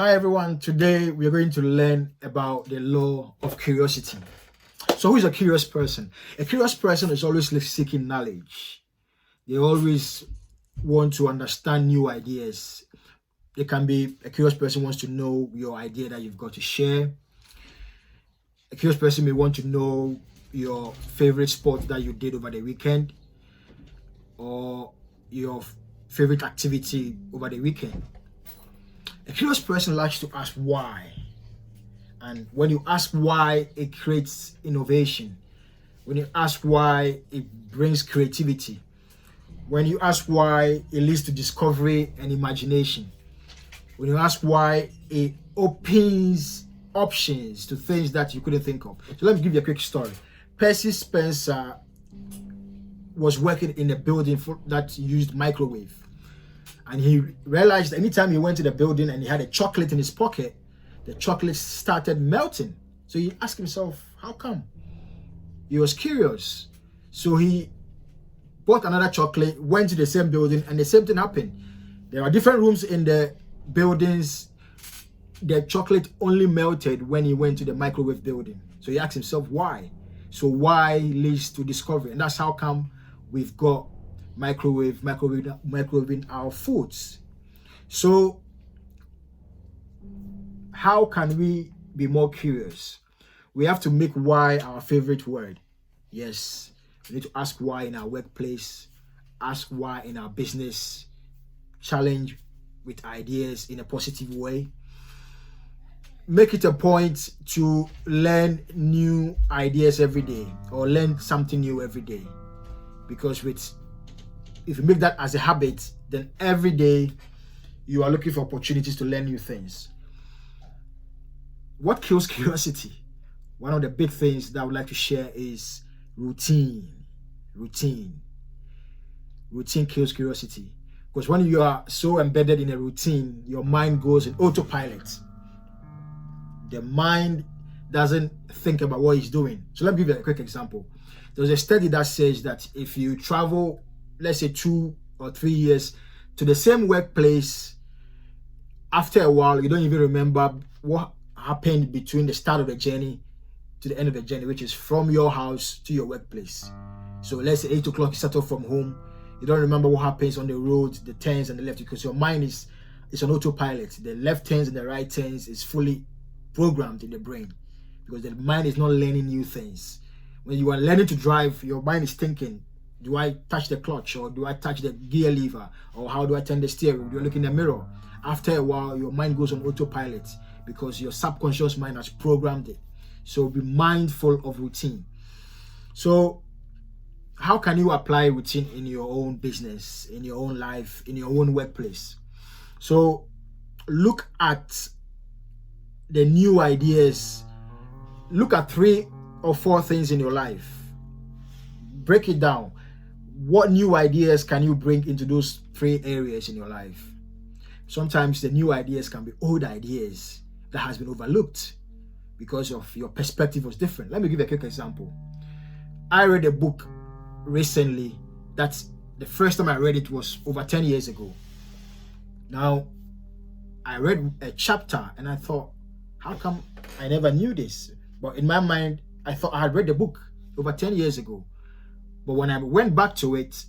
Hi everyone, today we are going to learn about the law of curiosity. So who is a curious person? A curious person is always seeking knowledge. They always want to understand new ideas. It can be a curious person wants to know your idea that you've got to share. A curious person may want to know your favorite sport that you did over the weekend or your favorite activity over the weekend. A curious person likes to ask why. And when you ask why, it creates innovation. When you ask why, it brings creativity. When you ask why, it leads to discovery and imagination. When you ask why, it opens options to things that you couldn't think of. So let me give you a quick story. Percy Spencer was working in a building that used microwave. And he realized anytime he went to the building and he had a chocolate in his pocket, the chocolate started melting. So he asked himself, how come? He was curious. So he bought another chocolate, went to the same building, and the same thing happened. There are different rooms in the buildings. The chocolate only melted when he went to the microwave building. So he asked himself, why? So why leads to discovery. And that's how come we've got microwaving our foods. So how can we be more curious? We have to make why our favorite word. Yes, we need to ask why in our workplace, ask why in our business, challenge with ideas in a positive way. Make it a point to learn new ideas every day or learn something new every day. Because if you make that as a habit, then every day you are looking for opportunities to learn new things. What kills curiosity? One of the big things that I would like to share is routine. Routine kills curiosity. Because when you are so embedded in a routine, your mind goes in autopilot. The mind doesn't think about what it's doing. So let me give you a quick example. There's a study that says that if you travel, let's say 2 or 3 years to the same workplace, after a while, you don't even remember what happened between the start of the journey to the end of the journey, which is from your house to your workplace. So let's say 8 o'clock, you start off from home. You don't remember what happens on the road, the turns and the left, because your mind is on autopilot. The left turns and the right turns is fully programmed in the brain because the mind is not learning new things. When you are learning to drive, your mind is thinking, do I touch the clutch or do I touch the gear lever or how do I turn the steering? Do I look in the mirror? After a while, your mind goes on autopilot because your subconscious mind has programmed it. So be mindful of routine. So how can you apply routine in your own business, in your own life, in your own workplace? So look at the new ideas. Look at 3 or 4 things in your life. Break it down. What new ideas can you bring into those 3 areas in your life? Sometimes the new ideas can be old ideas that has been overlooked because of your perspective was different. Let me give you a quick example. I read a book recently. That's the first time I read it was over 10 years ago. Now, I read a chapter and I thought, how come I never knew this? But in my mind, I thought I had read the book over 10 years ago. But when I went back to it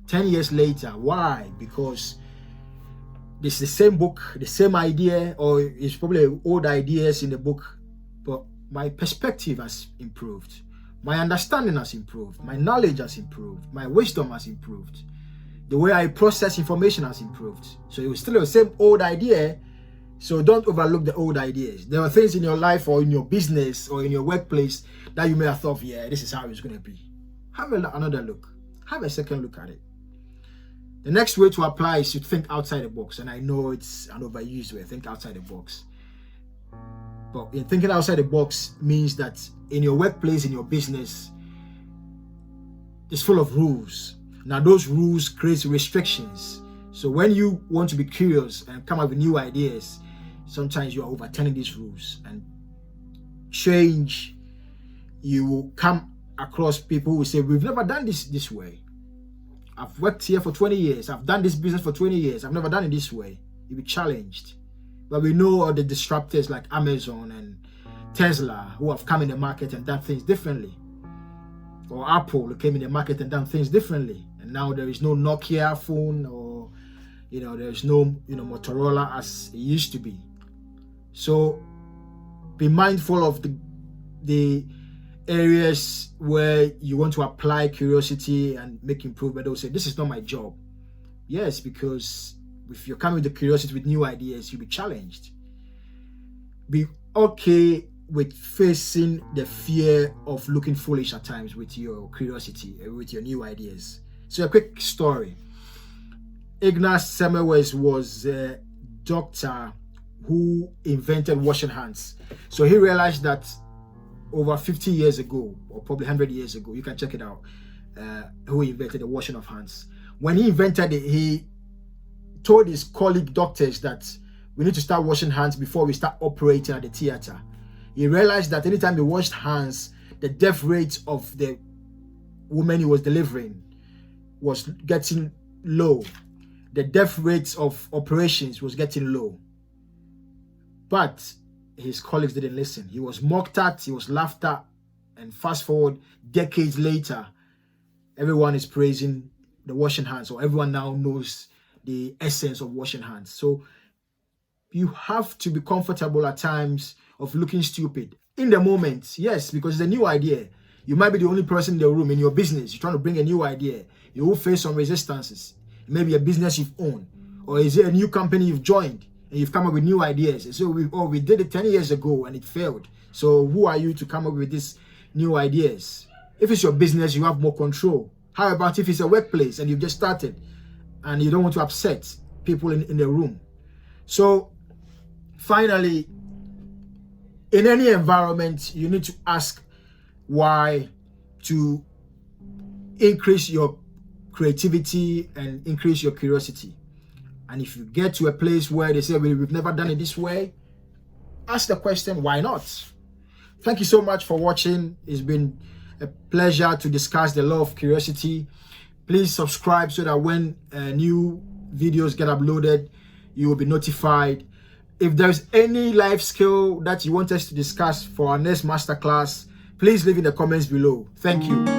10 years later, why? Because it's the same book, the same idea, or it's probably old ideas in the book, but my perspective has improved. My understanding has improved. My knowledge has improved. My wisdom has improved. The way I process information has improved. So it was still the same old idea. So don't overlook the old ideas. There are things in your life or in your business or in your workplace that you may have thought, yeah, this is how it's going to be. Have another look. Have a second look at it. The next way to apply is to think outside the box. And I know it's an overused way, think outside the box. But in thinking outside the box means that in your workplace, in your business, it's full of rules. Now those rules create restrictions. So when you want to be curious and come up with new ideas, sometimes you are overturning these rules. And change, you will come across people who say, we've never done this way. I've worked here for 20 years. I've done this business for 20 years. I've never done it this way. You'll be challenged But we know all the disruptors like Amazon and Tesla who have come in the market and done things differently. Or Apple who came in the market and done things differently. And now there is no Nokia phone, or there's no Motorola as it used to be. So be mindful of the areas where you want to apply curiosity and make improvement. Don't say, this is not my job. Yes, because if you're coming with the curiosity with new ideas, you'll be challenged. Be okay with facing the fear of looking foolish at times with your curiosity, with your new ideas. So a quick story. Ignaz Semmelweis was a doctor who invented washing hands. So he realized that over 50 years ago, or probably 100 years ago, you can check it out, who invented the washing of hands. When he invented it, he told his colleague doctors that we need to start washing hands before we start operating at the theater. He realized that anytime he washed hands, the death rate of the woman he was delivering was getting low. The death rate of operations was getting low. But his colleagues didn't listen. He was mocked at, he was laughed at, and fast forward decades later, everyone is praising the washing hands, or everyone now knows the essence of washing hands. So you have to be comfortable at times of looking stupid in the moment. Yes, because it's a new idea. You might be the only person in the room in your business. You're trying to bring a new idea. You will face some resistances. It may be a business you've owned, or is it a new company you've joined and you've come up with new ideas. And so we did it 10 years ago and it failed. So who are you to come up with these new ideas? If it's your business, you have more control. How about if it's a workplace and you've just started and you don't want to upset people in the room? So finally, in any environment, you need to ask why to increase your creativity and increase your curiosity. And if you get to a place where they say, well, we've never done it this way, ask the question, why not? Thank you so much for watching. It's been a pleasure to discuss the law of curiosity. Please subscribe so that when new videos get uploaded, you will be notified. If there's any life skill that you want us to discuss for our next masterclass, please leave in the comments below. Thank you.